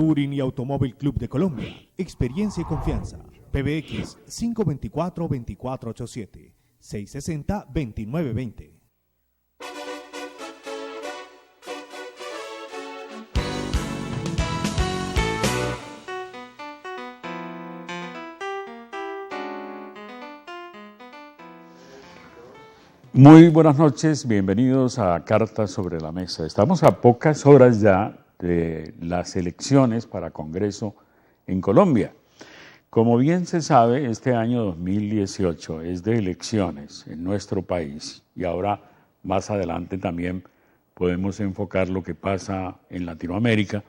Touring y Automóvil Club de Colombia. Experiencia y confianza. PBX 524-2487, 660-2920. Muy buenas noches, bienvenidos a Cartas sobre la Mesa. Estamos a pocas horas ya de las elecciones para Congreso en Colombia. Como bien se sabe, este año 2018 es de elecciones en nuestro país y ahora más adelante también podemos enfocar lo que pasa en Latinoamérica.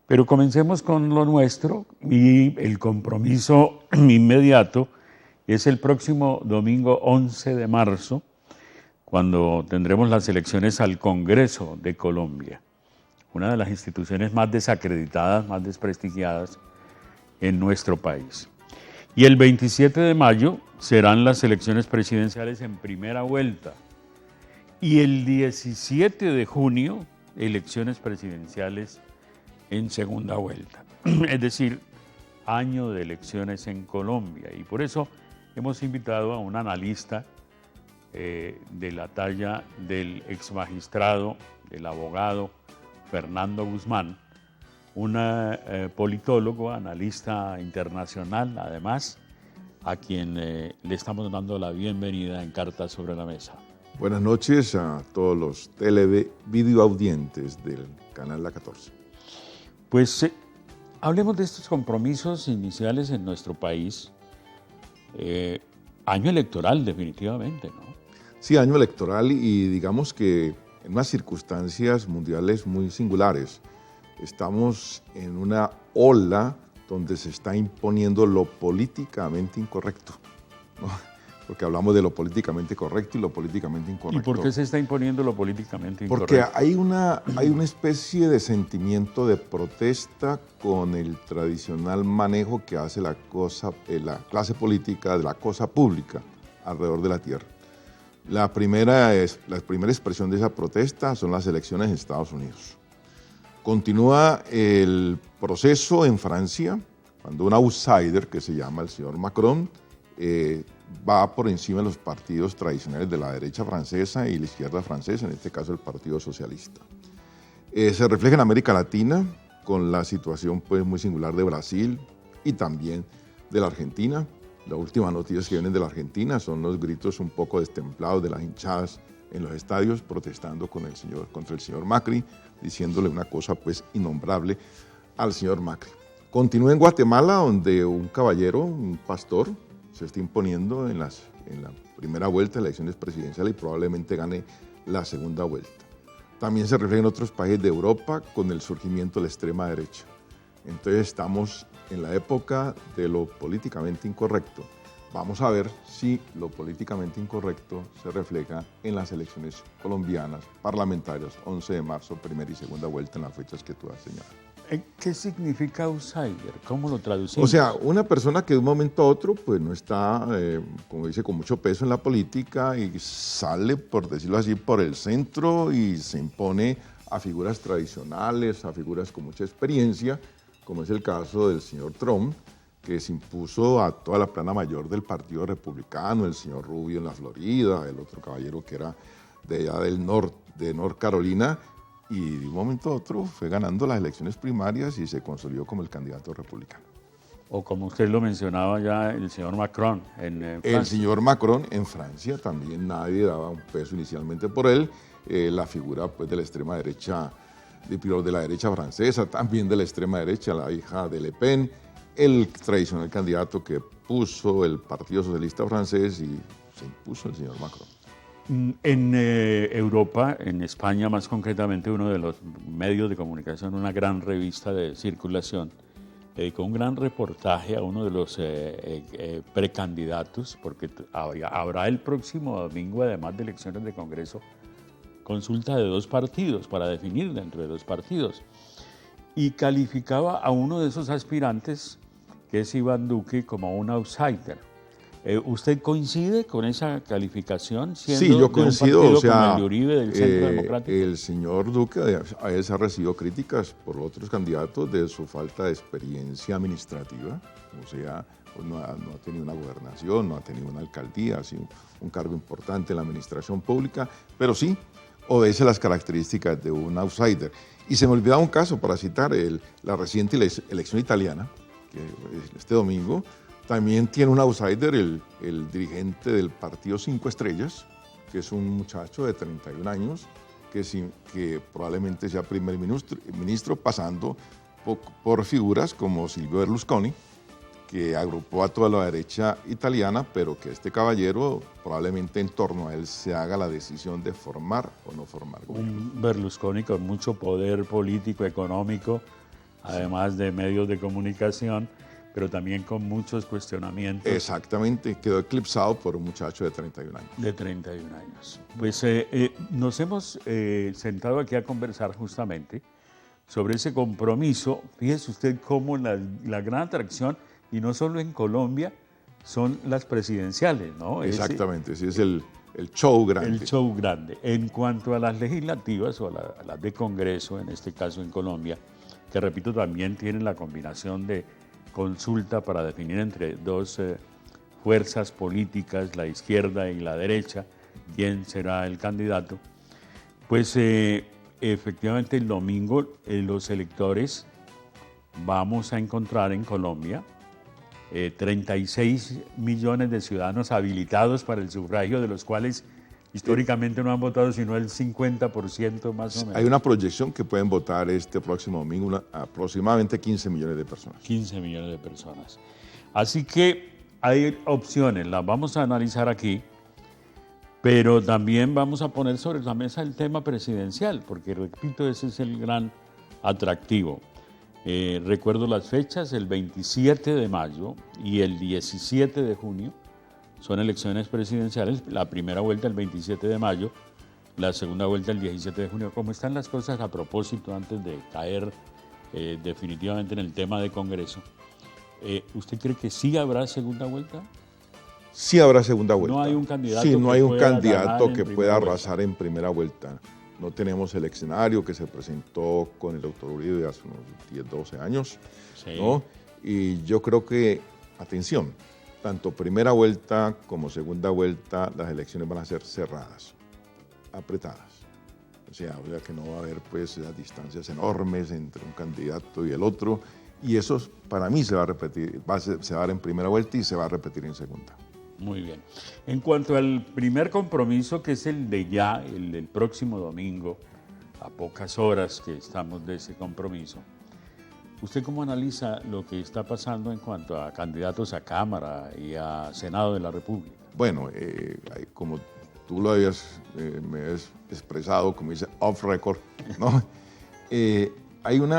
Pero comencemos con lo nuestro y el compromiso inmediato es el próximo domingo 11 de marzo, cuando tendremos las elecciones al Congreso de Colombia, una de las instituciones más desacreditadas, más desprestigiadas en nuestro país. Y el 27 de mayo serán las elecciones presidenciales en primera vuelta. Y el 17 de junio, elecciones presidenciales en segunda vuelta. Es decir, año de elecciones en Colombia. Y por eso hemos invitado a un analista de la talla del exmagistrado, del abogado Fernando Guzmán, un politólogo, analista internacional, además, a quien le estamos dando la bienvenida en Cartas sobre la Mesa. Buenas noches a todos los videoaudientes del canal La 14. Pues hablemos de estos compromisos iniciales en nuestro país. Año electoral, definitivamente, ¿no? Sí, año electoral y digamos que en unas circunstancias mundiales muy singulares. Estamos en una ola donde se está imponiendo lo políticamente incorrecto, ¿no? Porque hablamos de lo políticamente correcto y lo políticamente incorrecto. ¿Y por qué se está imponiendo lo políticamente incorrecto? Porque hay una especie de sentimiento de protesta con el tradicional manejo que hace la clase política de la cosa pública alrededor de la tierra. La primera expresión de esa protesta son las elecciones en Estados Unidos. Continúa el proceso en Francia, cuando un outsider que se llama el señor Macron va por encima de los partidos tradicionales de la derecha francesa y la izquierda francesa, en este caso el Partido Socialista. Se refleja en América Latina con la situación pues, muy singular de Brasil y también de la Argentina. Las últimas noticias que vienen de la Argentina son los gritos un poco destemplados de las hinchadas en los estadios protestando contra el señor Macri, diciéndole una cosa pues innombrable al señor Macri. Continúa en Guatemala, donde un caballero, un pastor, se está imponiendo en la primera vuelta de elecciones presidenciales y probablemente gane la segunda vuelta. También se refleja en otros países de Europa con el surgimiento de la extrema derecha. Entonces estamos en la época de lo políticamente incorrecto. Vamos a ver si lo políticamente incorrecto se refleja en las elecciones colombianas parlamentarias, 11 de marzo, primera y segunda vuelta en las fechas que tú has señalado. ¿Qué significa outsider? ¿Cómo lo traducimos? O sea, una persona que de un momento a otro pues no está, como dice, con mucho peso en la política y sale, por decirlo así, por el centro y se impone a figuras tradicionales, a figuras con mucha experiencia, como es el caso del señor Trump, que se impuso a toda la plana mayor del Partido Republicano, el señor Rubio en la Florida, el otro caballero que era de allá del norte, de North Carolina, y de un momento a otro fue ganando las elecciones primarias y se consolidó como el candidato republicano. O como usted lo mencionaba ya, el señor Macron en Francia. El señor Macron en Francia, también nadie daba un peso inicialmente por él, la figura pues, de la extrema derecha, de la derecha francesa, también de la extrema derecha, la hija de Le Pen, el tradicional candidato que puso el Partido Socialista francés y se impuso el señor Macron. En Europa, en España más concretamente, uno de los medios de comunicación, una gran revista de circulación, dedicó un gran reportaje a uno de los precandidatos, porque habrá el próximo domingo, además de elecciones de Congreso, consulta de dos partidos para definir dentro de dos partidos. Y calificaba a uno de esos aspirantes, que es Iván Duque, como un outsider. ¿Usted coincide con esa calificación? Sí, yo coincido, o sea, como el de Uribe del Centro Democrático. El señor Duque a él se ha recibido críticas por otros candidatos de su falta de experiencia administrativa, o sea, pues no ha tenido una gobernación, no ha tenido una alcaldía, ha sido un cargo importante en la administración pública, pero sí obedece las características de un outsider. Y se me olvidaba un caso para citar, la reciente elección italiana, que este domingo, también tiene un outsider, el dirigente del partido 5 Estrellas, que es un muchacho de 31 años, que probablemente sea primer ministro, pasando por figuras como Silvio Berlusconi, que agrupó a toda la derecha italiana, pero que este caballero probablemente en torno a él se haga la decisión de formar o no formar gobierno. Un Berlusconi con mucho poder político, económico, además de medios de comunicación, pero también con muchos cuestionamientos. Exactamente, quedó eclipsado por un muchacho de 31 años. De 31 años. Pues nos hemos sentado aquí a conversar justamente sobre ese compromiso. Fíjese usted cómo la gran atracción, y no solo en Colombia, son las presidenciales, ¿no? Exactamente, ese es el show grande. El show grande. En cuanto a las legislativas o a las de Congreso, en este caso en Colombia, que repito también tienen la combinación de consulta para definir entre dos fuerzas políticas, la izquierda y la derecha, quién será el candidato, pues efectivamente el domingo los electores vamos a encontrar en Colombia 36 millones de ciudadanos habilitados para el sufragio, de los cuales históricamente no han votado sino el 50% más o menos. Hay una proyección que pueden votar este próximo domingo aproximadamente 15 millones de personas. 15 millones de personas. Así que hay opciones, las vamos a analizar aquí, pero también vamos a poner sobre la mesa el tema presidencial, porque repito, ese es el gran atractivo. Recuerdo las fechas, el 27 de mayo y el 17 de junio son elecciones presidenciales, la primera vuelta el 27 de mayo, la segunda vuelta el 17 de junio. ¿Cómo están las cosas a propósito antes de caer definitivamente en el tema de Congreso? ¿Usted cree que sí habrá segunda vuelta? Sí habrá segunda vuelta. No hay un candidato, sí, no hay un candidato que pueda arrasar en primera vuelta. No tenemos el escenario que se presentó con el doctor Uribe hace unos 10, 12 años. Sí. ¿No? Y yo creo que, atención, tanto primera vuelta como segunda vuelta, las elecciones van a ser cerradas, apretadas. O sea que no va a haber pues las distancias enormes entre un candidato y el otro. Y eso para mí se va a repetir, se va a dar en primera vuelta y se va a repetir en segunda. Muy bien. En cuanto al primer compromiso, que es el de ya, el del próximo domingo, a pocas horas que estamos de ese compromiso, ¿usted cómo analiza lo que está pasando en cuanto a candidatos a Cámara y a Senado de la República? Bueno, como tú lo habías me has expresado, como dice, off record, ¿no? Hay un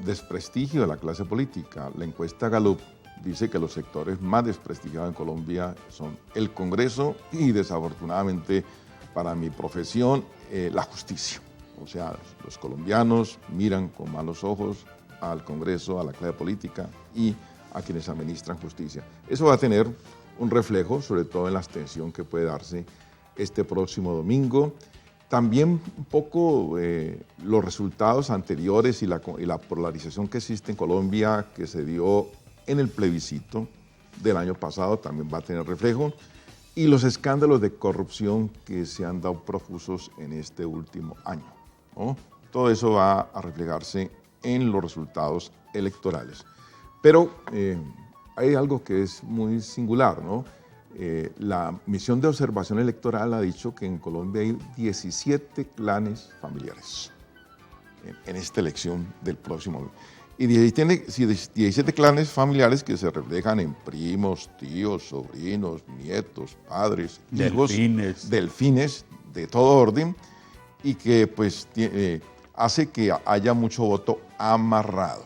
desprestigio de la clase política. La encuesta Gallup dice que los sectores más desprestigiados en Colombia son el Congreso y, desafortunadamente, para mi profesión, la justicia. O sea, los colombianos miran con malos ojos al Congreso, a la clase política y a quienes administran justicia. Eso va a tener un reflejo, sobre todo en la abstención que puede darse este próximo domingo. También un poco los resultados anteriores y la polarización que existe en Colombia, que se dio en el plebiscito del año pasado, también va a tener reflejo, y los escándalos de corrupción que se han dado profusos en este último año, ¿no? Todo eso va a reflejarse en los resultados electorales. Pero hay algo que es muy singular, ¿no? La misión de observación electoral ha dicho que en Colombia hay 17 clanes familiares en esta elección del próximo. Y 17 clanes familiares que se reflejan en primos, tíos, sobrinos, nietos, padres, hijos, delfines de todo orden, y que pues hace que haya mucho voto amarrado.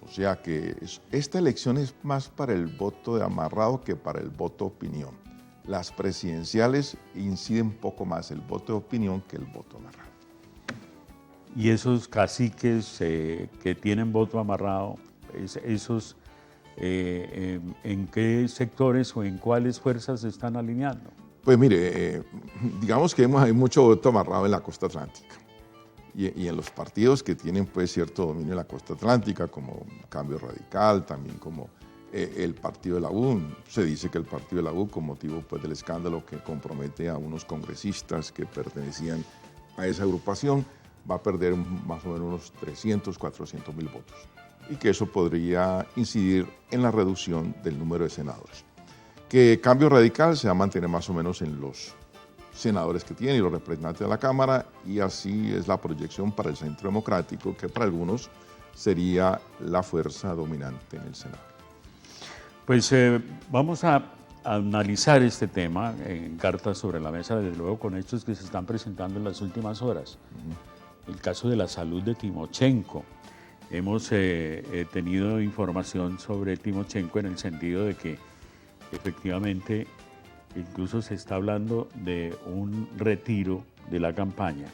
O sea que esta elección es más para el voto de amarrado que para el voto opinión. Las presidenciales inciden un poco más el voto de opinión que el voto amarrado. Y esos caciques que tienen voto amarrado, esos ¿En qué sectores o en cuáles fuerzas se están alineando? Pues mire, digamos que hay mucho voto amarrado en la costa atlántica y en los partidos que tienen pues cierto dominio en la costa atlántica, como Cambio Radical, también como el partido de la U. Se dice que el partido de la U, con motivo pues, del escándalo que compromete a unos congresistas que pertenecían a esa agrupación, va a perder más o menos unos 300, 400 mil votos y que eso podría incidir en la reducción del número de senadores. Que Cambio Radical se va a mantener más o menos en los senadores que tiene y los representantes de la Cámara, y así es la proyección para el Centro Democrático, que para algunos sería la fuerza dominante en el Senado. Pues vamos a analizar este tema en Cartas sobre la Mesa, desde luego con hechos que se están presentando en las últimas horas. El caso de la salud de Timochenko. Hemos tenido información sobre Timochenko en el sentido de que efectivamente incluso se está hablando de un retiro de la campaña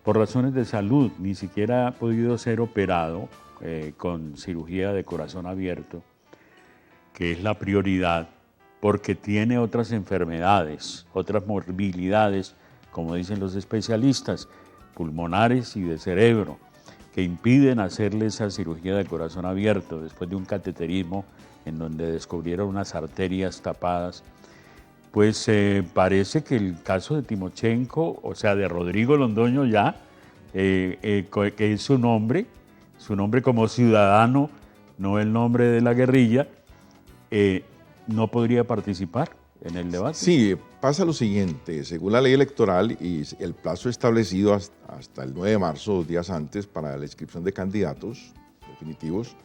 por razones de salud. Ni siquiera ha podido ser operado con cirugía de corazón abierto, que es la prioridad, porque tiene otras enfermedades, otras morbilidades, como dicen los especialistas, pulmonares y de cerebro, que impiden hacerle esa cirugía de corazón abierto después de un cateterismo en donde descubrieron unas arterias tapadas. Pues parece que el caso de Timochenko, o sea, de Rodrigo Londoño ya, que es su nombre como ciudadano, no el nombre de la guerrilla, no podría participar en el debate. Sí, pasa lo siguiente, según la ley electoral y el plazo establecido hasta el 9 de marzo, 2 días antes, para la inscripción de candidatos definitivos,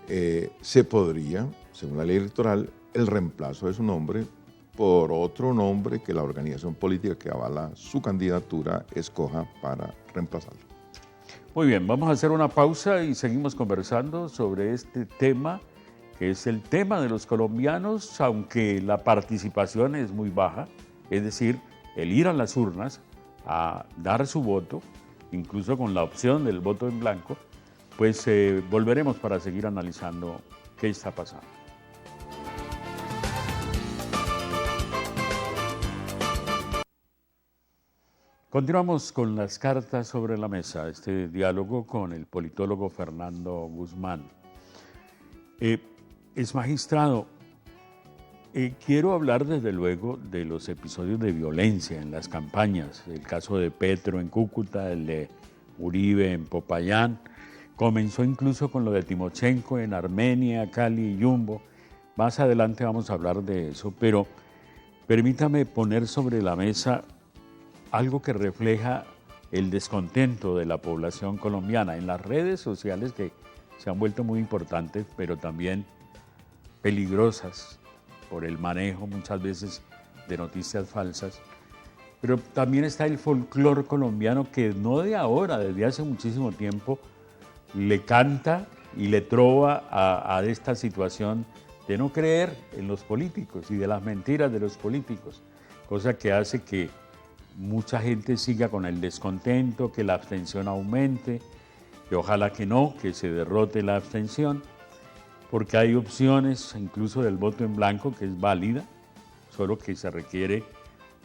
se podría, según la ley electoral, el reemplazo de su nombre por otro nombre que la organización política que avala su candidatura escoja para reemplazarlo. Muy bien, vamos a hacer una pausa y seguimos conversando sobre este tema, que es el tema de los colombianos, aunque la participación es muy baja, es decir, el ir a las urnas a dar su voto, incluso con la opción del voto en blanco, pues volveremos para seguir analizando qué está pasando. Continuamos con las cartas sobre la mesa, este diálogo con el politólogo Fernando Guzmán. Es magistrado, quiero hablar desde luego de los episodios de violencia en las campañas, el caso de Petro en Cúcuta, el de Uribe en Popayán, comenzó incluso con lo de Timochenko en Armenia, Cali y Yumbo. Más adelante vamos a hablar de eso, pero permítame poner sobre la mesa algo que refleja el descontento de la población colombiana en las redes sociales, que se han vuelto muy importantes, pero también peligrosas por el manejo muchas veces de noticias falsas. Pero también está el folclore colombiano, que no de ahora, desde hace muchísimo tiempo, le canta y le trova a esta situación de no creer en los políticos y de las mentiras de los políticos, cosa que hace que mucha gente siga con el descontento, que la abstención aumente, que ojalá que no, que se derrote la abstención, porque hay opciones incluso del voto en blanco que es válida, solo que se requiere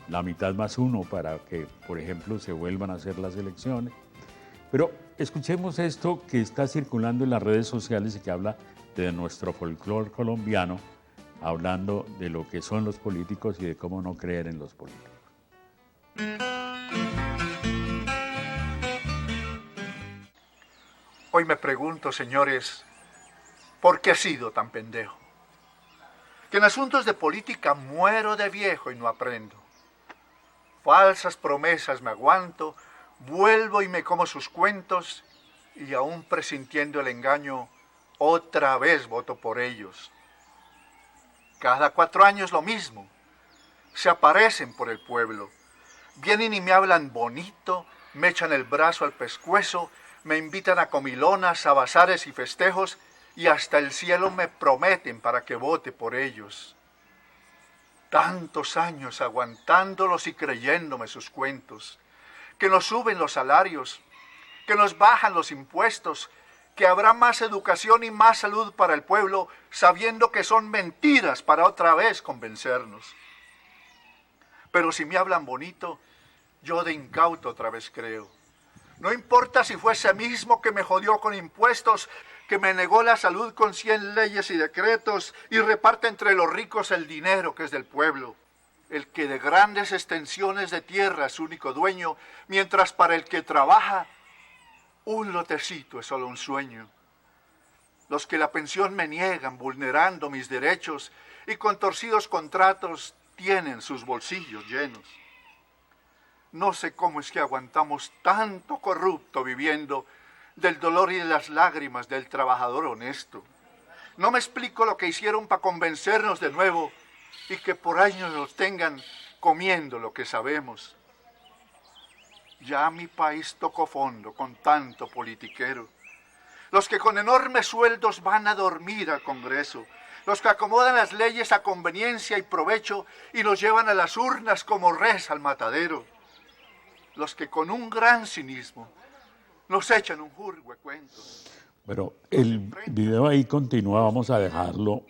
la mitad más uno para que, por ejemplo, se vuelvan a hacer las elecciones. Pero escuchemos esto que está circulando en las redes sociales y que habla de nuestro folclore colombiano, hablando de lo que son los políticos y de cómo no creer en los políticos. Hoy me pregunto, señores, ¿por qué he sido tan pendejo? Que en asuntos de política muero de viejo y no aprendo. Falsas promesas me aguanto, vuelvo y me como sus cuentos, y aún presintiendo el engaño, otra vez voto por ellos. Cada 4 años lo mismo. Se aparecen por el pueblo. Vienen y me hablan bonito, me echan el brazo al pescuezo, me invitan a comilonas, a bazares y festejos, y hasta el cielo me prometen para que vote por ellos. Tantos años aguantándolos y creyéndome sus cuentos, que nos suben los salarios, que nos bajan los impuestos, que habrá más educación y más salud para el pueblo, sabiendo que son mentiras para otra vez convencernos. Pero si me hablan bonito, yo de incauto otra vez creo. No importa si fue ese mismo que me jodió con impuestos, que me negó la salud con 100 leyes y decretos y reparte entre los ricos el dinero que es del pueblo. El que de grandes extensiones de tierra es único dueño, mientras para el que trabaja, un lotecito es solo un sueño. Los que la pensión me niegan, vulnerando mis derechos y con torcidos contratos, tienen sus bolsillos llenos. No sé cómo es que aguantamos tanto corrupto viviendo del dolor y de las lágrimas del trabajador honesto. No me explico lo que hicieron para convencernos de nuevo y que por años nos tengan comiendo lo que sabemos. Ya mi país tocó fondo con tanto politiquero. Los que con enormes sueldos van a dormir al Congreso, los que acomodan las leyes a conveniencia y provecho y los llevan a las urnas como res al matadero, los que con un gran cinismo nos echan un jurgue cuento. Pero el video ahí continúa, vamos a dejarlo.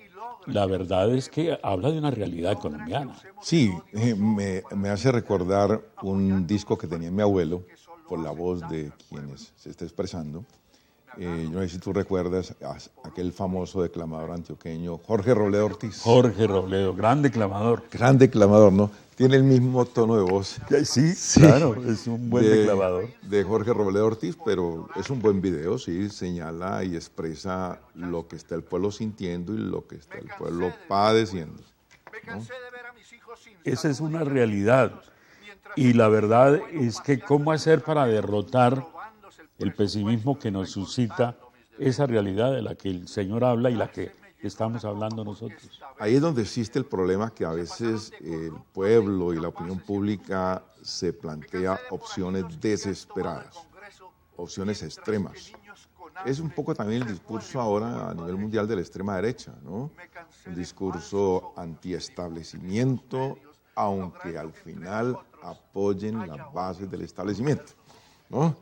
La verdad es que habla de una realidad colombiana. Sí, me hace recordar un disco que tenía mi abuelo, por la voz de quienes se está expresando. Yo no sé si tú recuerdas a aquel famoso declamador antioqueño, Jorge Robledo Ortiz. Jorge Robledo, gran declamador. Gran declamador, ¿no? Tiene el mismo tono de voz. Sí, claro, es un buen declamador. De Jorge Robledo Ortiz, pero es un buen video, sí, señala y expresa lo que está el pueblo sintiendo y lo que está el pueblo padeciendo, ¿no? Esa es una realidad. Y la verdad es que cómo hacer para derrotar el pesimismo que nos suscita esa realidad de la que el Señor habla y la que estamos hablando nosotros. Ahí es donde existe el problema, que a veces el pueblo y la opinión pública se plantea opciones desesperadas, opciones extremas. Es un poco también el discurso ahora a nivel mundial de la extrema derecha, ¿no? Un discurso antiestablecimiento, aunque al final apoyen las bases del establecimiento, ¿no?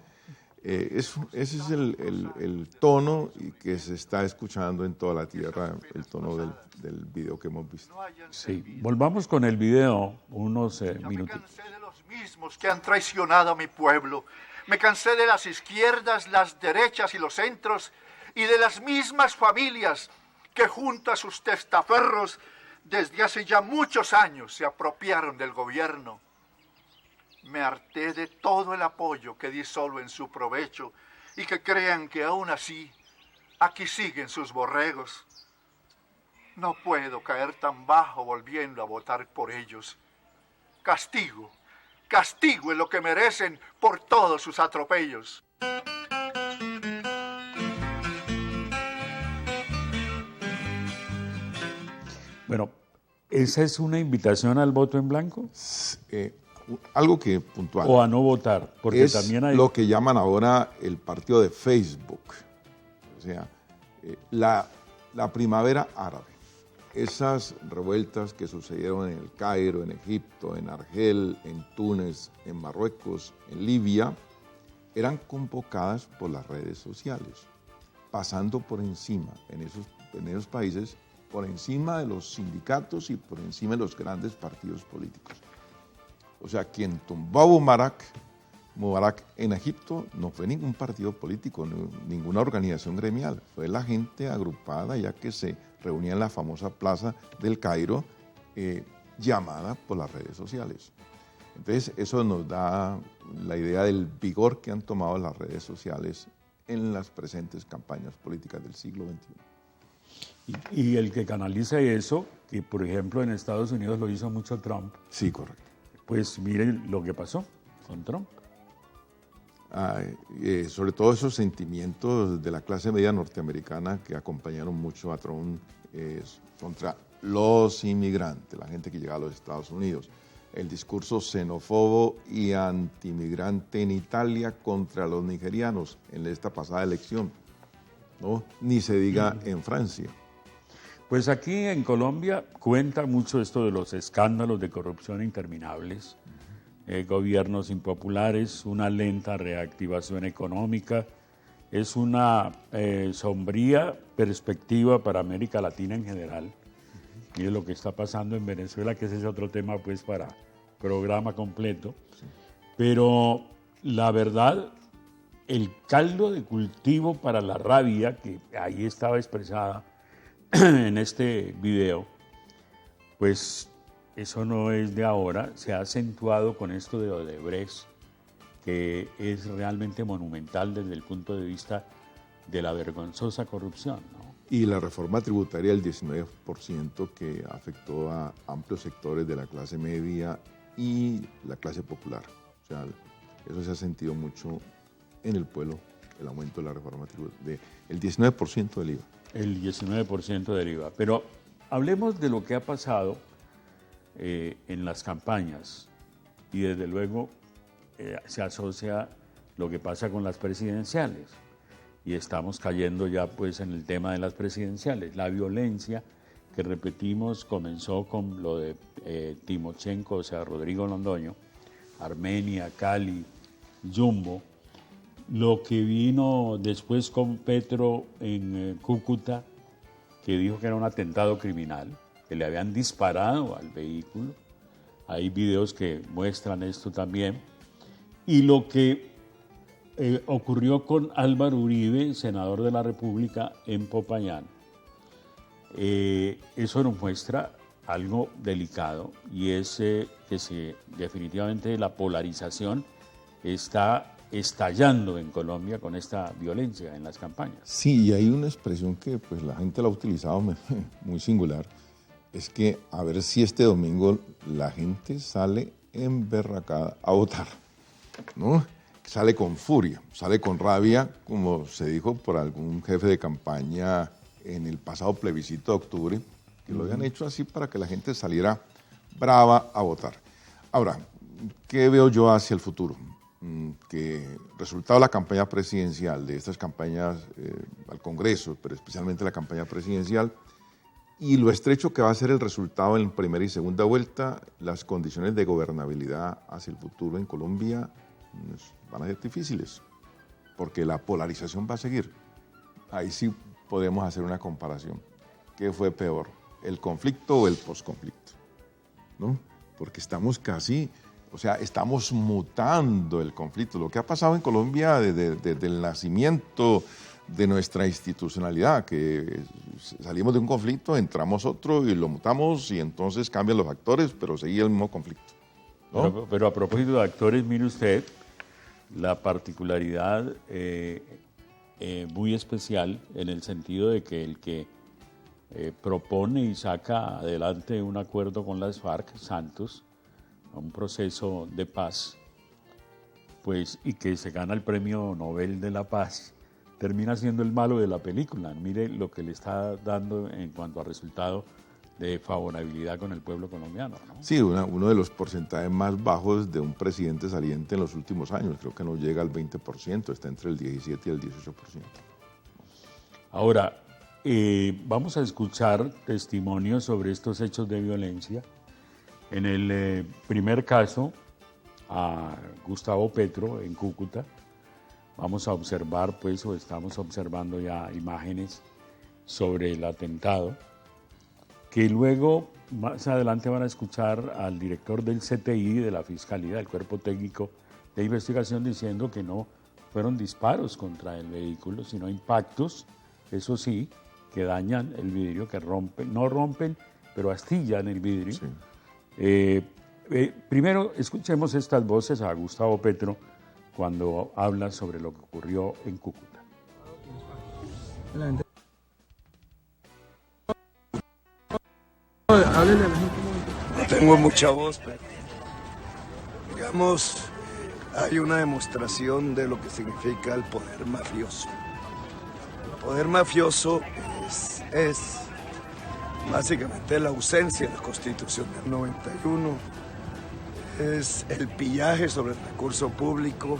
Ese es el tono que se está escuchando en toda la tierra, el tono del video que hemos visto. Sí, volvamos con el video unos minutos. Me cansé de los mismos que han traicionado a mi pueblo. Me cansé de las izquierdas, las derechas y los centros, y de las mismas familias que junto a sus testaferros desde hace ya muchos años se apropiaron del gobierno. Me harté de todo el apoyo que di solo en su provecho y que crean que aún así aquí siguen sus borregos. No puedo caer tan bajo volviendo a votar por ellos. Castigo es lo que merecen por todos sus atropellos. Bueno, ¿esa es una invitación al voto en blanco? Algo que puntual. O a no votar, porque es también hay... lo que llaman ahora el partido de Facebook. O sea, la primavera árabe. Esas revueltas que sucedieron en el Cairo, en Egipto, en Argel, en Túnez, en Marruecos, en Libia, eran convocadas por las redes sociales, pasando por encima, en esos países, por encima de los sindicatos y por encima de los grandes partidos políticos. O sea, quien tumbó a Mubarak en Egipto no fue ningún partido político, ninguna organización gremial, fue la gente agrupada ya que se reunía en la famosa plaza del Cairo, llamada por las redes sociales. Entonces, eso nos da la idea del vigor que han tomado las redes sociales en las presentes campañas políticas del siglo XXI. Y el que canaliza eso, que por ejemplo en Estados Unidos lo hizo mucho Trump. Sí, correcto. Pues miren lo que pasó con Trump. Sobre todo esos sentimientos de la clase media norteamericana que acompañaron mucho a Trump contra los inmigrantes, la gente que llega a los Estados Unidos. El discurso xenófobo y antimigrante en Italia contra los nigerianos en esta pasada elección, ¿no? Ni se diga en Francia. Pues aquí en Colombia cuenta mucho esto de los escándalos de corrupción interminables, gobiernos impopulares, una lenta reactivación económica es una sombría perspectiva para América Latina en general. Mire lo que está pasando en Venezuela, que ese es otro tema pues para programa completo. Pero la verdad, el caldo de cultivo para la rabia, que ahí estaba expresada en este video, pues eso no es de ahora, se ha acentuado con esto de Odebrecht, que es realmente monumental desde el punto de vista de la vergonzosa corrupción, ¿no? Y la reforma tributaria del 19% que afectó a amplios sectores de la clase media y la clase popular. O sea, eso se ha sentido mucho en el pueblo, el aumento de la reforma tributaria, el 19% del IVA. El 19% del IVA. Pero hablemos de lo que ha pasado en las campañas y desde luego se asocia lo que pasa con las presidenciales. Y estamos cayendo ya pues en el tema de las presidenciales. La violencia que repetimos comenzó con lo de Timochenko, o sea, Rodrigo Londoño, Armenia, Cali, Jumbo, lo que vino después con Petro en Cúcuta, que dijo que era un atentado criminal, que le habían disparado al vehículo. Hay videos que muestran esto también. Y lo que ocurrió con Álvaro Uribe, senador de la República, en Popayán. Eso nos muestra algo delicado y es que definitivamente la polarización está estallando en Colombia con esta violencia en las campañas. Sí, y hay una expresión que pues, la gente la ha utilizado muy singular, es que a ver si este domingo la gente sale emberracada a votar, ¿no? Sale con furia, sale con rabia, como se dijo por algún jefe de campaña en el pasado plebiscito de octubre, que lo habían hecho así para que la gente saliera brava a votar. Ahora, ¿qué veo yo hacia el futuro? Que resultado de la campaña presidencial, de estas campañas al Congreso, pero especialmente la campaña presidencial, y lo estrecho que va a ser el resultado en primera y segunda vuelta, las condiciones de gobernabilidad hacia el futuro en Colombia van a ser difíciles, porque la polarización va a seguir. Ahí sí podemos hacer una comparación. ¿Qué fue peor, el conflicto o el posconflicto? ¿No? Porque estamos casi, o sea, estamos mutando el conflicto. Lo que ha pasado en Colombia desde el nacimiento de nuestra institucionalidad, que salimos de un conflicto, entramos otro y lo mutamos y entonces cambian los actores, pero seguía el mismo conflicto, ¿no? Pero a propósito de actores, mire usted la particularidad muy especial en el sentido de que el que propone y saca adelante un acuerdo con las FARC, Santos, un proceso de paz, pues, y que se gana el Premio Nobel de la Paz, termina siendo el malo de la película. Mire lo que le está dando en cuanto a resultado de favorabilidad con el pueblo colombiano, ¿no? Sí, uno de los porcentajes más bajos de un presidente saliente en los últimos años. Creo que no llega al 20%, está entre el 17 y el 18%. Ahora, vamos a escuchar testimonios sobre estos hechos de violencia. En el primer caso, a Gustavo Petro, en Cúcuta, vamos a observar, pues, o estamos observando ya imágenes sobre el atentado, que luego, más adelante van a escuchar al director del CTI, de la Fiscalía, del Cuerpo Técnico de Investigación, diciendo que no fueron disparos contra el vehículo, sino impactos, eso sí, que dañan el vidrio, que rompen, no rompen, pero astillan el vidrio. Sí. Primero, escuchemos estas voces a Gustavo Petro cuando habla sobre lo que ocurrió en Cúcuta. No tengo mucha voz, pero digamos, hay una demostración de lo que significa el poder mafioso. El poder mafioso es básicamente la ausencia de la Constitución del 91, es el pillaje sobre el recurso público,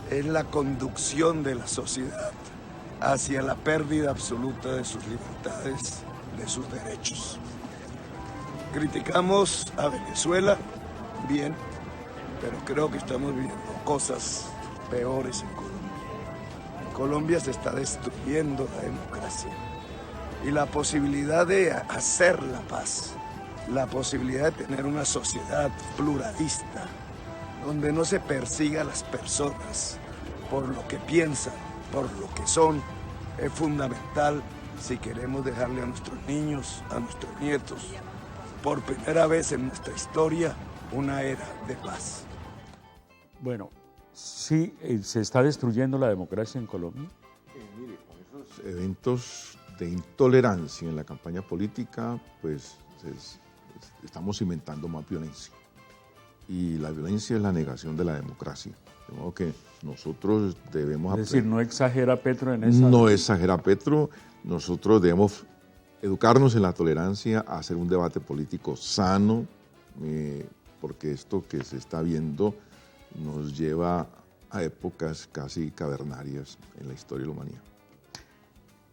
es la conducción de la sociedad hacia la pérdida absoluta de sus libertades, de sus derechos. Criticamos a Venezuela, bien, pero creo que estamos viviendo cosas peores en Colombia. Colombia se está destruyendo la democracia. Y la posibilidad de hacer la paz, la posibilidad de tener una sociedad pluralista, donde no se persiga a las personas por lo que piensan, por lo que son, es fundamental si queremos dejarle a nuestros niños, a nuestros nietos, por primera vez en nuestra historia, una era de paz. Bueno, sí, se está destruyendo la democracia en Colombia. Mire, con esos eventos de intolerancia en la campaña política, pues estamos inventando más violencia. Y la violencia es la negación de la democracia. De modo que nosotros debemos... Es decir, no exagera Petro en esa... No exagera Petro. Nosotros debemos educarnos en la tolerancia, hacer un debate político sano, porque esto que se está viendo nos lleva a épocas casi cavernarias en la historia de la humanidad.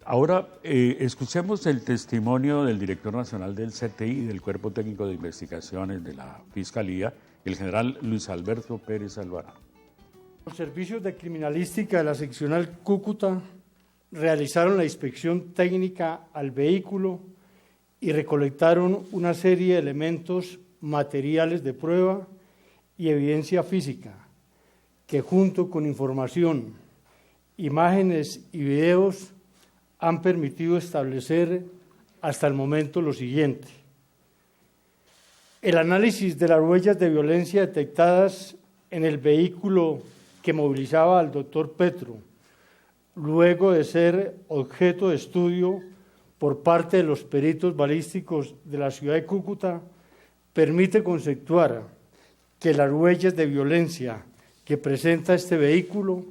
Ahora, escuchemos el testimonio del director nacional del CTI, del Cuerpo Técnico de Investigaciones de la Fiscalía, el general Luis Alberto Pérez Alvarado. Los servicios de criminalística de la seccional Cúcuta realizaron la inspección técnica al vehículo y recolectaron una serie de elementos materiales de prueba y evidencia física que, junto con información, imágenes y videos, han permitido establecer hasta el momento lo siguiente. El análisis de las huellas de violencia detectadas en el vehículo que movilizaba al doctor Petro, luego de ser objeto de estudio por parte de los peritos balísticos de la ciudad de Cúcuta, permite conceptuar que las huellas de violencia que presenta este vehículo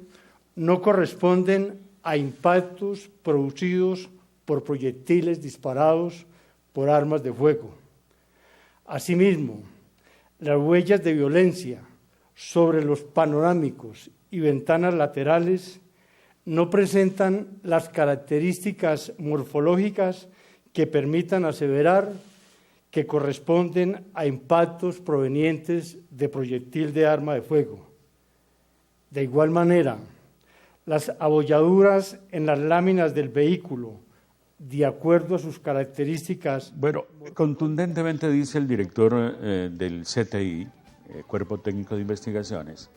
no corresponden a impactos producidos por proyectiles disparados por armas de fuego. Asimismo, las huellas de violencia sobre los panorámicos y ventanas laterales no presentan las características morfológicas que permitan aseverar que corresponden a impactos provenientes de proyectil de arma de fuego. De igual manera, las abolladuras en las láminas del vehículo, de acuerdo a sus características... Bueno, contundentemente dice el director del CTI, Cuerpo Técnico de Investigaciones,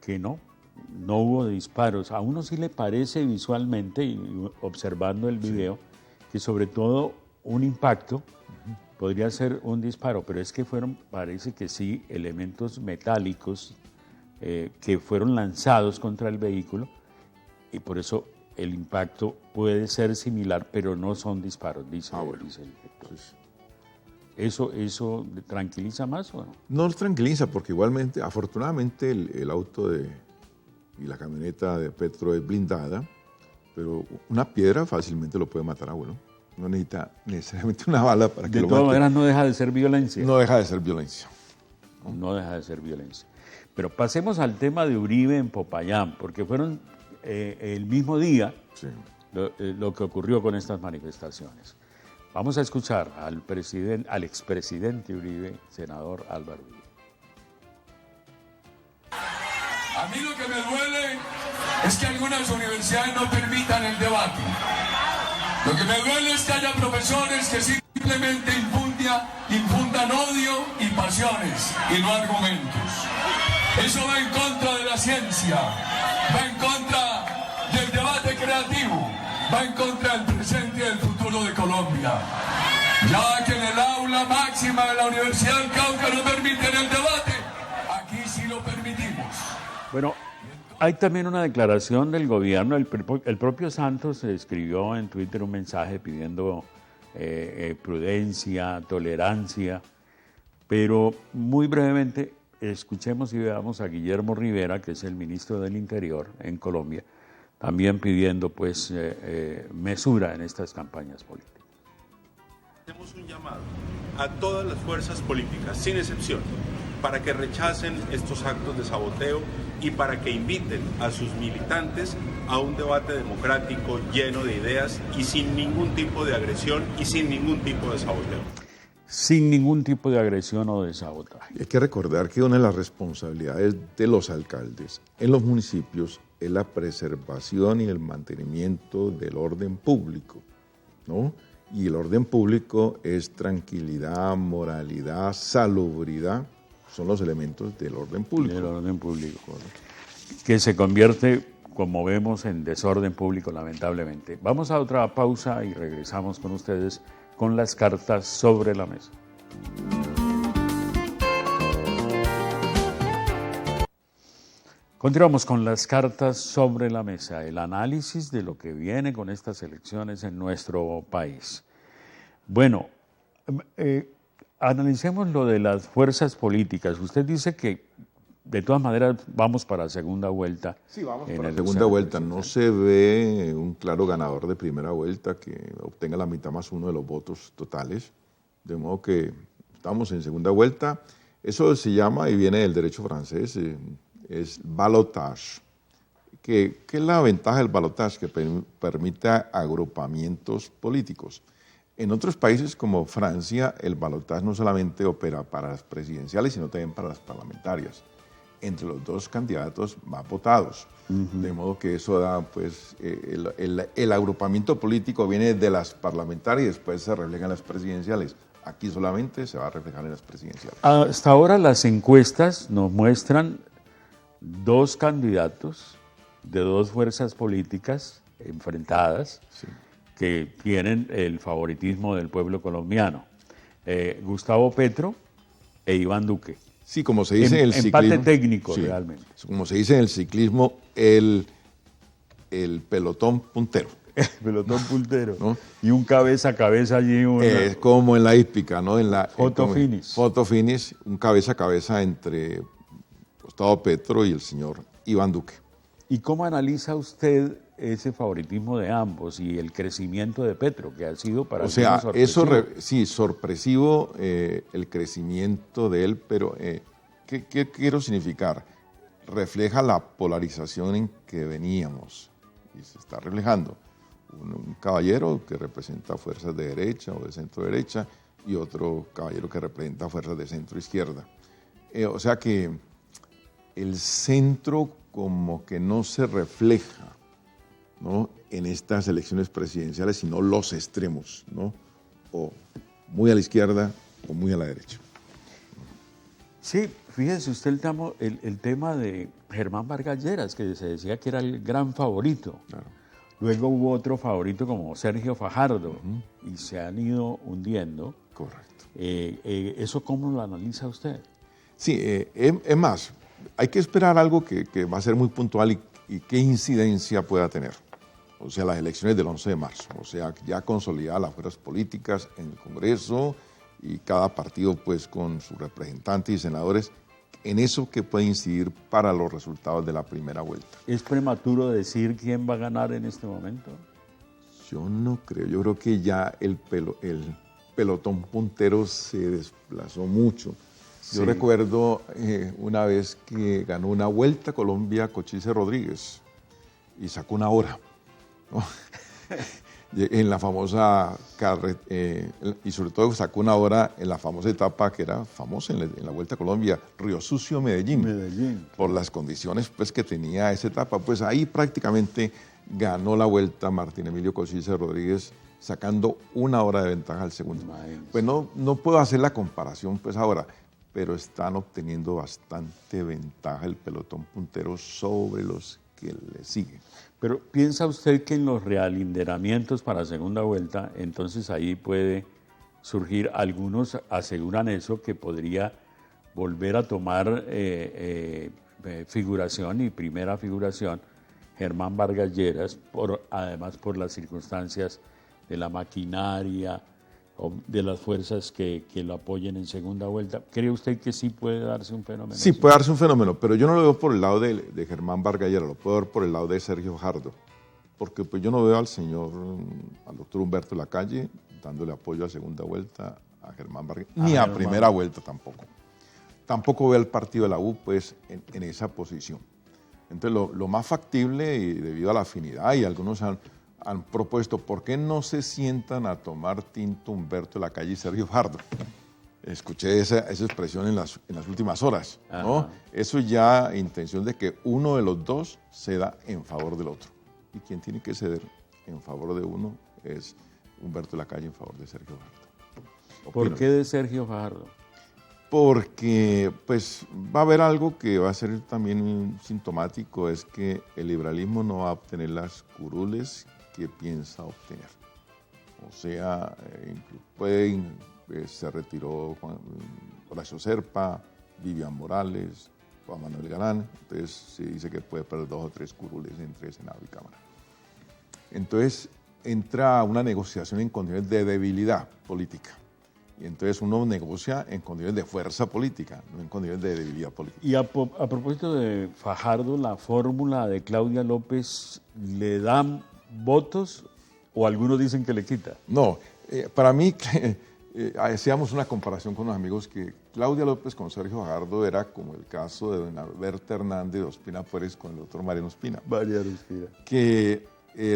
que no hubo disparos. A uno sí le parece visualmente, y observando el video, que sobre todo un impacto podría ser un disparo, pero es que parece que sí, elementos metálicos que fueron lanzados contra el vehículo, y por eso el impacto puede ser similar, pero no son disparos, dice el director. ¿Eso tranquiliza más o no? No tranquiliza, porque igualmente, afortunadamente, el auto y la camioneta de Petro es blindada, pero una piedra fácilmente lo puede matar a uno. No necesita necesariamente una bala para que lo mate. De todas maneras, no deja de ser violencia. No deja de ser violencia. No deja de ser violencia. Pero pasemos al tema de Uribe en Popayán, porque fueron el mismo día lo que ocurrió con estas manifestaciones. Vamos a escuchar al expresidente Uribe, senador Álvaro Uribe. A mí lo que me duele es que algunas universidades no permitan el debate. Lo que me duele es que haya profesores que simplemente infundan odio y pasiones y no argumentos. Eso va en contra de la ciencia, va en contra del debate creativo, va en contra del presente y del futuro de Colombia. Ya que en el aula máxima de la Universidad del Cauca no permiten el debate, aquí sí lo permitimos. Bueno, hay también una declaración del gobierno. El propio Santos escribió en Twitter un mensaje pidiendo prudencia, tolerancia, pero muy brevemente escuchemos y veamos a Guillermo Rivera, que es el ministro del Interior en Colombia, también pidiendo pues mesura en estas campañas políticas. Hacemos un llamado a todas las fuerzas políticas, sin excepción, para que rechacen estos actos de saboteo y para que inviten a sus militantes a un debate democrático lleno de ideas y sin ningún tipo de agresión y sin ningún tipo de saboteo. sin ningún tipo de agresión o de sabotaje. Hay que recordar que una de las responsabilidades de los alcaldes en los municipios es la preservación y el mantenimiento del orden público, ¿no? Y el orden público es tranquilidad, moralidad, salubridad, son los elementos del orden público. Del orden público, que se convierte, como vemos, en desorden público, lamentablemente. Vamos a otra pausa y regresamos con ustedes con las cartas sobre la mesa. Continuamos con las cartas sobre la mesa, el análisis de lo que viene con estas elecciones en nuestro país. Bueno, analicemos lo de las fuerzas políticas. Usted dice que de todas maneras vamos para segunda vuelta. Sí, vamos para segunda vuelta. No se ve un claro ganador de primera vuelta que obtenga la mitad más uno de los votos totales. De modo que estamos en segunda vuelta. Eso se llama, y viene del derecho francés, es balotage. ¿Qué es la ventaja del balotage? Que permite agrupamientos políticos. En otros países como Francia, el balotage no solamente opera para las presidenciales, sino también para las parlamentarias, entre los dos candidatos más votados. De modo que eso da, pues, el agrupamiento político viene de las parlamentarias y después se refleja en las presidenciales. Aquí solamente se va a reflejar en las presidenciales. Hasta ahora las encuestas nos muestran dos candidatos de dos fuerzas políticas enfrentadas, sí, que tienen el favoritismo del pueblo colombiano. Gustavo Petro e Iván Duque. Sí, como se dice en el ciclismo. Empate técnico, sí, realmente. Como se dice en el ciclismo, el pelotón puntero. El pelotón puntero. ¿No? Y un cabeza a cabeza allí. Como en la hípica, ¿no? En la foto finish. Foto finish, un cabeza a cabeza entre Gustavo Petro y el señor Iván Duque. ¿Y cómo analiza usted ese favoritismo de ambos y el crecimiento de Petro, que ha sido para o sea, sorpresivo? Sí, sorpresivo el crecimiento de él, pero ¿qué quiero significar? Refleja la polarización en que veníamos y se está reflejando. Un caballero que representa fuerzas de derecha o de centro derecha y otro caballero que representa fuerzas de centro izquierda. O sea que el centro como que no se refleja, ¿no?, en estas elecciones presidenciales, sino los extremos, ¿no?, o muy a la izquierda o muy a la derecha. Sí, fíjese usted el tema de Germán Vargas Lleras, que se decía que era el gran favorito. Claro. Luego hubo otro favorito como Sergio Fajardo, y se han ido hundiendo. Correcto. ¿Eso cómo lo analiza usted? Sí, es más, hay que esperar algo que va a ser muy puntual y qué incidencia pueda tener. O sea, las elecciones del 11 de marzo. O sea, ya consolidadas las fuerzas políticas en el Congreso y cada partido pues con sus representantes y senadores, en eso que puede incidir para los resultados de la primera vuelta. ¿Es prematuro decir quién va a ganar en este momento? Yo no creo. Yo creo que ya el pelotón puntero se desplazó mucho. Yo recuerdo una vez que ganó una vuelta a Colombia Cochise Rodríguez y sacó una hora, ¿no? En la famosa y sobre todo sacó una hora en la famosa etapa que era famosa en la Vuelta a Colombia, Río Sucio, Medellín, por las condiciones pues que tenía esa etapa. Pues ahí prácticamente ganó la vuelta Martín Emilio Cochise Rodríguez, sacando una hora de ventaja al segundo. Pues no puedo hacer la comparación pues ahora, pero están obteniendo bastante ventaja el pelotón puntero sobre los que le siguen. Pero ¿piensa usted que en los realinderamientos para segunda vuelta, entonces ahí puede surgir, algunos aseguran eso, que podría volver a tomar figuración y primera figuración Germán Vargas Lleras, además por las circunstancias de la maquinaria o de las fuerzas que lo apoyen en segunda vuelta? ¿Cree usted que sí puede darse un fenómeno? Sí, puede darse un fenómeno, pero yo no lo veo por el lado de Germán Vargas Lleras, lo puedo ver por el lado de Sergio Fajardo, porque pues yo no veo al doctor Humberto Lacalle dándole apoyo a segunda vuelta a Germán Vargas, ni a primera vuelta tampoco. Tampoco veo al partido de la U pues en esa posición. Entonces lo más factible, y debido a la afinidad, y algunos han propuesto, ¿por qué no se sientan a tomar tinto Humberto Lacalle y Sergio Fajardo? Escuché esa expresión en las últimas horas, ¿no? Eso ya intención de que uno de los dos ceda en favor del otro. Y quien tiene que ceder en favor de uno es Humberto Lacalle en favor de Sergio Fajardo. ¿Por qué de Sergio Fajardo? Porque pues va a haber algo que va a ser también sintomático, es que el liberalismo no va a obtener las curules que piensa obtener. O sea, se retiró Horacio Serpa, Vivian Morales, Juan Manuel Galán, entonces se dice que puede perder 2 o 3 curules entre Senado y Cámara. Entonces entra una negociación en condiciones de debilidad política. Y entonces uno negocia en condiciones de fuerza política, no en condiciones de debilidad política. Y a propósito de Fajardo, ¿la fórmula de Claudia López le da votos o algunos dicen que le quita? No, para mí, hacíamos una comparación con los amigos que Claudia López con Sergio Fajardo era como el caso de doña Berta Hernández de Ospina Pérez con el doctor Mariano Ospina. Mariano Ospina. Que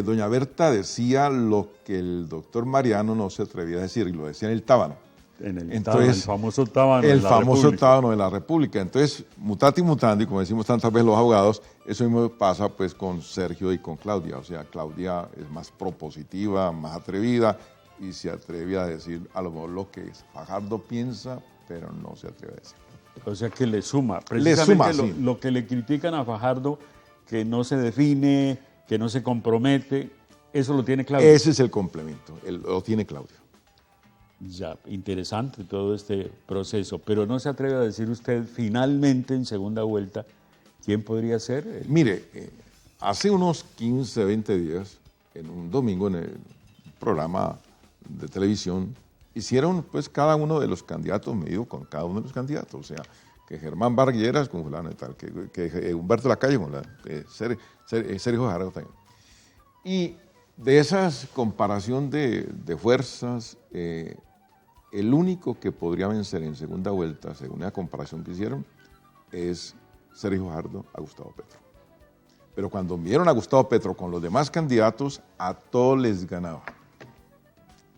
doña Berta decía lo que el doctor Mariano no se atrevía a decir, y lo decía en el tábano. El famoso tábano de la República. Tábano de la República. Entonces, mutati mutandi, como decimos tantas veces los abogados, eso mismo pasa pues con Sergio y con Claudia. O sea, Claudia es más propositiva, más atrevida y se atreve a decir a lo mejor lo que Fajardo piensa, pero no se atreve a decir. O sea que le suma. Precisamente sí. Lo que le critican a Fajardo, que no se define, que no se compromete, eso lo tiene Claudia. Ese es el complemento, lo tiene Claudia. Ya, interesante todo este proceso, pero no se atreve a decir usted finalmente en segunda vuelta quién podría ser. Mire, hace unos 15, 20 días, en un domingo en el programa de televisión, hicieron pues cada uno de los candidatos medido con cada uno de los candidatos, o sea, que Germán Vargas Lleras con fulano y tal, que Humberto Lacalle con Sergio Fajardo también. Y de esa comparación de fuerzas, el único que podría vencer en segunda vuelta, según la comparación que hicieron, es Sergio Fajardo a Gustavo Petro. Pero cuando vieron a Gustavo Petro con los demás candidatos, a todos les ganaba.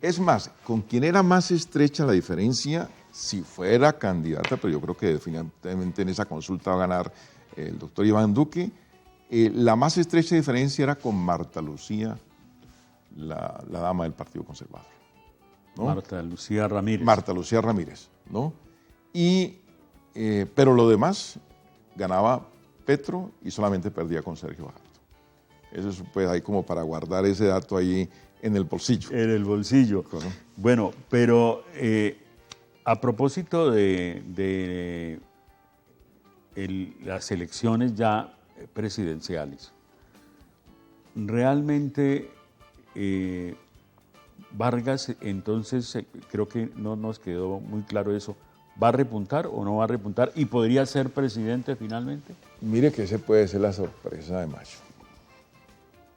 Es más, con quien era más estrecha la diferencia, si fuera candidata, pero yo creo que definitivamente en esa consulta va a ganar el doctor Iván Duque, la más estrecha diferencia era con Marta Lucía, la dama del Partido Conservador, ¿no? Marta Lucía Ramírez. Marta Lucía Ramírez, ¿no? Pero lo demás ganaba Petro y solamente perdía con Sergio Fajardo. Eso es pues ahí como para guardar ese dato ahí en el bolsillo. En el bolsillo. ¿No? Bueno, pero a propósito de las elecciones ya presidenciales, realmente Vargas, entonces, creo que no nos quedó muy claro eso, ¿va a repuntar o no va a repuntar? ¿Y podría ser presidente finalmente? Mire que esa puede ser la sorpresa de mayo.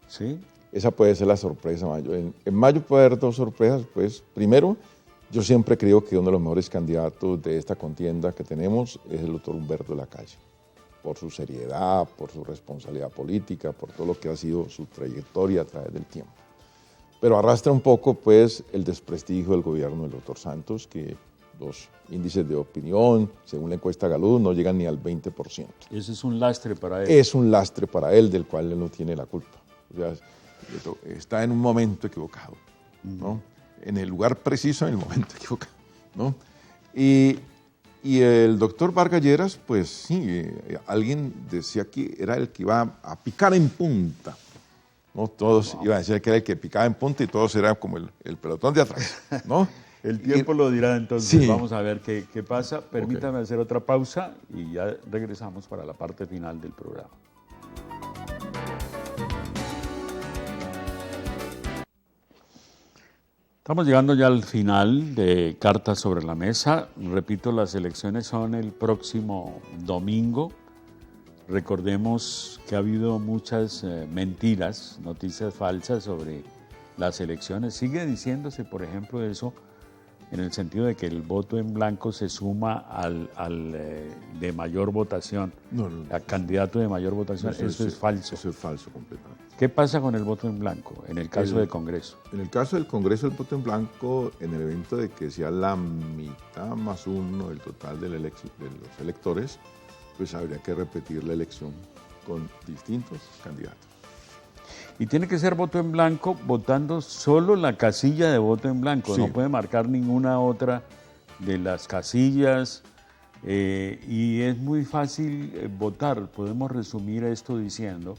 ¿Sí? Esa puede ser la sorpresa de mayo. En mayo puede haber 2 sorpresas. Pues, primero, yo siempre creo que uno de los mejores candidatos de esta contienda que tenemos es el doctor Humberto Lacalle, por su seriedad, por su responsabilidad política, por todo lo que ha sido su trayectoria a través del tiempo. Pero arrastra un poco, pues, el desprestigio del gobierno del doctor Santos, que los índices de opinión, según la encuesta Gallup, no llegan ni al 20%. Ese es un lastre para él. Es un lastre para él, del cual él no tiene la culpa. O sea, está en un momento equivocado, ¿no? En el lugar preciso, en el momento equivocado, ¿no? Y el doctor Vargas Lleras, pues sí, alguien decía que era el que iba a picar en punta, ¿no? Todos iban a decir que era el que picaba en punta y todos eran como el pelotón de atrás, ¿no? El tiempo lo dirá, entonces sí. Vamos a ver qué pasa. Permítame hacer otra pausa y ya regresamos para la parte final del programa. Estamos llegando ya al final de Cartas sobre la Mesa. Repito, las elecciones son el próximo domingo. Recordemos que ha habido muchas mentiras, noticias falsas sobre las elecciones. Sigue diciéndose, por ejemplo, eso en el sentido de que el voto en blanco se suma al de mayor votación, No. al candidato de mayor votación. Eso es falso. Eso es falso completamente. ¿Qué pasa con el voto en blanco en el caso del Congreso? En el caso del Congreso, el voto en blanco, en el evento de que sea la mitad más uno del total de los electores, pues habría que repetir la elección con distintos candidatos. Y tiene que ser voto en blanco votando solo la casilla de voto en blanco, Sí. no puede marcar ninguna otra de las casillas, y es muy fácil votar. Podemos resumir esto diciendo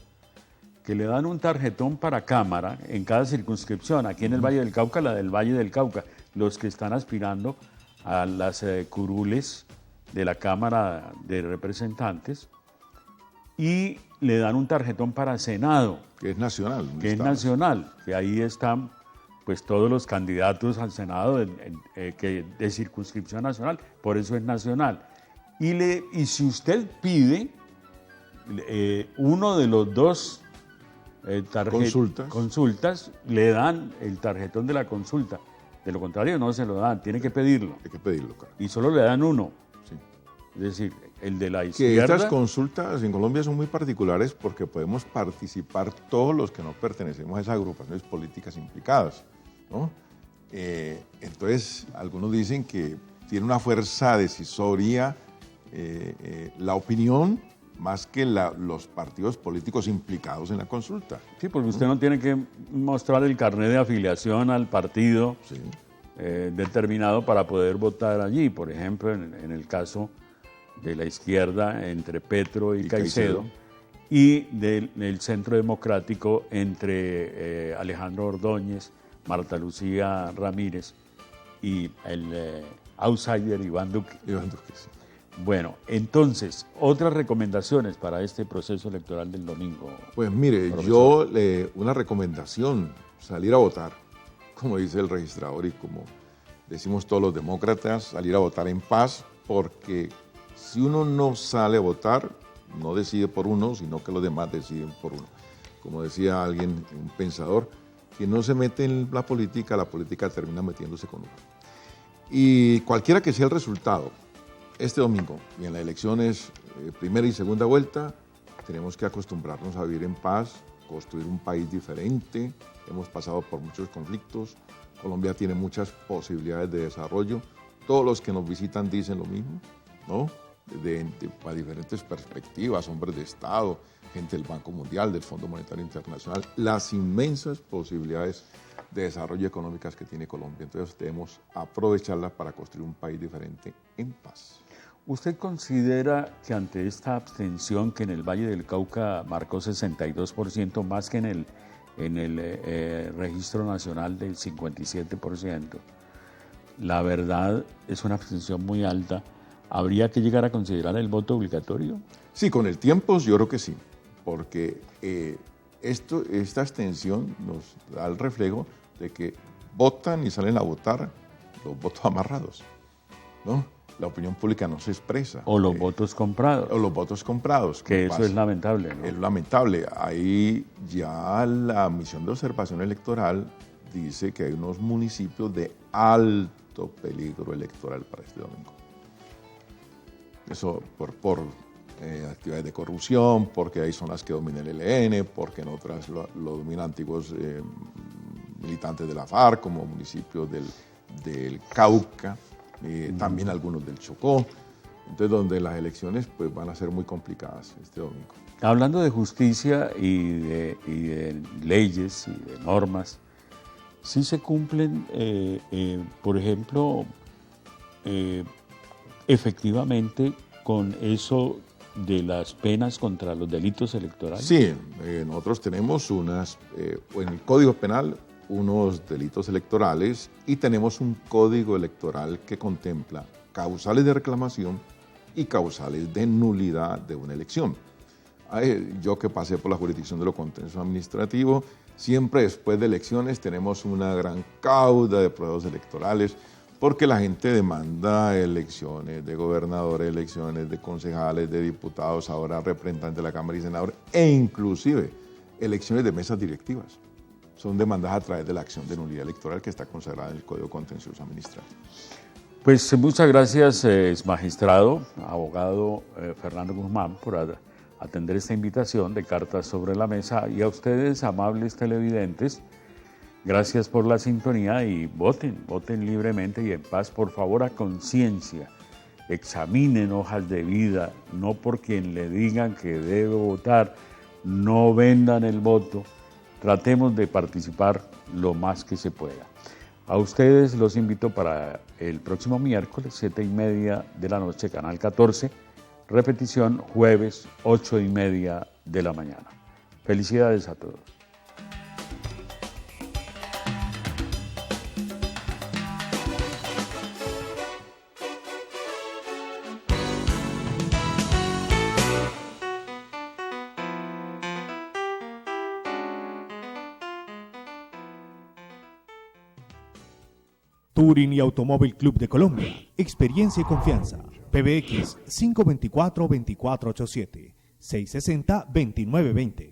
que le dan un tarjetón para Cámara en cada circunscripción, aquí en el Valle del Cauca, la del Valle del Cauca, los que están aspirando a las curules de la Cámara de Representantes, y le dan un tarjetón para Senado, Que es nacional. que es nacional, que ahí están pues todos los candidatos al Senado de circunscripción nacional, por eso es nacional. Y si usted pide uno de los dos consultas, le dan el tarjetón de la consulta. De lo contrario, no se lo dan, tiene que pedirlo. Hay que pedirlo, claro. Y solo le dan uno. Sí. Es decir, el de la Que izquierda. estas consultas en Colombia son muy particulares porque podemos participar todos los que no pertenecemos a esas agrupaciones políticas implicadas, ¿no? Entonces, algunos dicen que tiene una fuerza decisoria la opinión más que los partidos políticos implicados en la consulta. Sí, porque usted no tiene que mostrar el carnet de afiliación al partido Sí. determinado para poder votar allí. Por ejemplo, en el caso de la izquierda, entre Petro y Caicedo, y del Centro Democrático entre Alejandro Ordóñez, Marta Lucía Ramírez y el outsider Iván Duque. Iván Duque, sí. Bueno, entonces, otras recomendaciones para este proceso electoral del domingo. Pues mire, profesor. una recomendación, salir a votar, como dice el registrador y como decimos todos los demócratas, salir a votar en paz, porque si uno no sale a votar, no decide por uno, sino que los demás deciden por uno. Como decía alguien, un pensador, que no se mete en la política termina metiéndose con uno. Y cualquiera que sea el resultado, este domingo y en las elecciones primera y segunda vuelta, tenemos que acostumbrarnos a vivir en paz, construir un país diferente. Hemos pasado por muchos conflictos. Colombia tiene muchas posibilidades de desarrollo. Todos los que nos visitan dicen lo mismo, ¿no? Para diferentes perspectivas, hombres de Estado, gente del Banco Mundial, del Fondo Monetario Internacional, las inmensas posibilidades de desarrollo económicas que tiene Colombia. Entonces debemos aprovecharlas para construir un país diferente en paz. ¿Usted considera que ante esta abstención que en el Valle del Cauca marcó 62%, más que en el registro nacional del 57%, la verdad es una abstención muy alta, habría que llegar a considerar el voto obligatorio? Sí, con el tiempo yo creo que sí, porque esta abstención nos da el reflejo de que votan y salen a votar los votos amarrados, ¿no? La opinión pública no se expresa. O los votos comprados. O los votos comprados. Que eso es lamentable, ¿no? Es lamentable. Ahí ya la misión de observación electoral dice que hay unos municipios de alto peligro electoral para este domingo. Eso por actividades de corrupción, porque hay zonas que domina el ELN, porque en otras lo dominan antiguos militantes de la FARC, como municipios del Cauca. También algunos del Chocó, entonces donde las elecciones pues, van a ser muy complicadas este domingo. Hablando de justicia y de leyes y de normas, ¿sí se cumplen, por ejemplo, efectivamente con eso de las penas contra los delitos electorales? Sí, nosotros tenemos en el Código Penal unos delitos electorales y tenemos un código electoral que contempla causales de reclamación y causales de nulidad de una elección. Yo que pasé por la jurisdicción de lo contencioso administrativo, siempre después de elecciones tenemos una gran cauda de pruebas electorales porque la gente demanda elecciones de gobernadores, elecciones de concejales, de diputados, ahora representantes de la Cámara y senadores, e inclusive elecciones de mesas directivas. Son demandadas a través de la acción de nulidad electoral que está consagrada en el Código Contencioso Administrativo. Pues muchas gracias, magistrado, abogado Fernando Guzmán, por atender esta invitación de Cartas sobre la Mesa, y a ustedes, amables televidentes, gracias por la sintonía y voten libremente y en paz, por favor, a conciencia. Examinen hojas de vida, no por quien le digan que debe votar, no vendan el voto, tratemos de participar lo más que se pueda. A ustedes los invito para el próximo miércoles, 7:30 de la noche, Canal 14, repetición jueves, 8:30 de la mañana. Felicidades a todos. Touring y Automóvil Club de Colombia. Experiencia y confianza. PBX 524-2487. 660-2920.